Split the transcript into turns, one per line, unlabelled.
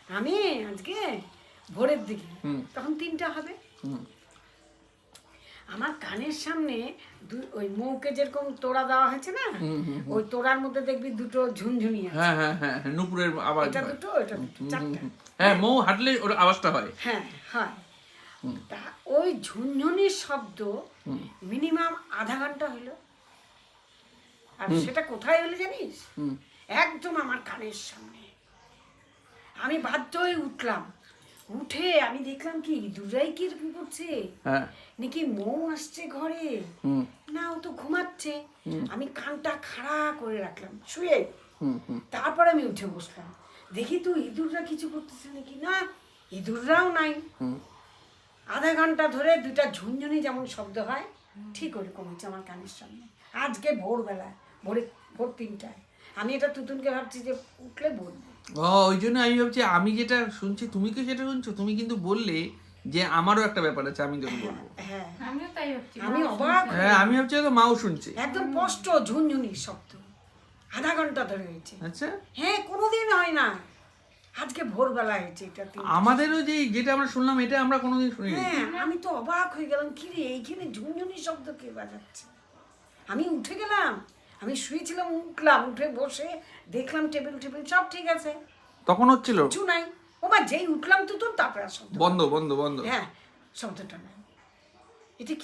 আমি আজকে ভোরের দিকে তখন 3টা হবে, আমার কানের সামনে ওই মৌকে যেরকম তোড়া দেওয়া হয়েছে না, ওই তোড়ার মধ্যে দেখবি দুটো ঝুনঝুনি আছে।
হ্যাঁ হ্যাঁ হ্যাঁ, নুপুরের আওয়াজ
এটা
হয়।
দুটো, এটা দুটো, 4টা।
হ্যাঁ, মৌ হাঁটলে ওর আওয়াজটা হয়।
হ্যাঁ হয়। তা ওই ঝুনঝুনির শব্দ মিনিমাম আধা ঘন্টা হলো। আর সেটা কোথায় হলো জানিস? একদম আমার কানের সামনে। আমি বাধ্য হয়ে উঠলাম, উঠে আমি দেখলাম কি ইঁদুরাই কি এরকম করছে,
হ্যাঁ,
নাকি মৌ আসছে ঘরে। না, ও তো ঘুমাচ্ছে। আমি কানটা খাড়া করে রাখলাম শুয়ে। তারপর আমি উঠে বসলাম, দেখি তো ইঁদুররা কিছু করতেছে নাকি। না, ইঁদুররাও নাই। আধা ঘন্টা ধরে 2টা ঝুনঝুনি যেমন শব্দ হয় ঠিক ওরকম হচ্ছে আমার কানের সামনে। আজকে ভোরবেলায়, ভোর 3টায়। আমি এটা তুতুনকে ভাবছি যে উঠলে বলবো।
ওই জন্য আমি ভাবছি, আমি যেটা শুনছি তুমি কি সেটা শুনছো, তুমি কিন্তু বললে যে আমারও একটা ব্যাপার আছে, আমি তোকে বলবো।
হ্যাঁ,
আমিও তাই ভাবছি।
আমি অবাক।
হ্যাঁ, আমি ভাবছি হয়তো মাও শুনছে।
একদম স্পষ্ট ঝুনঝুনির শব্দ আধা ঘন্টা ধরে হয়েছে।
আচ্ছা,
হ্যাঁ, কোনোদিন হয় না, আজকে ভোরবেলা হয়েছে এটা।
আমাদেরও যেটা আমরা শুনলাম এটা আমরা কোনোদিন শুনিনি।
হ্যাঁ, আমি তো অবাক হয়ে গেলাম, কি রে এইখানে ঝুনঝুনি শব্দ কে বাজাচ্ছে। আমি উঠে গেলাম, আমি শুয়েছিলাম, উঠলাম, উঠে বসে দেখলাম টেবিল সব ঠিক আছে,
তখন হচ্ছিল
কিছু নাই। ও মা, যেই উঠলাম তো তারপরে আর শব্দ।
বন্ধ বন্ধ বন্ধ।
হ্যাঁ, শব্দটা নাই। এটা কি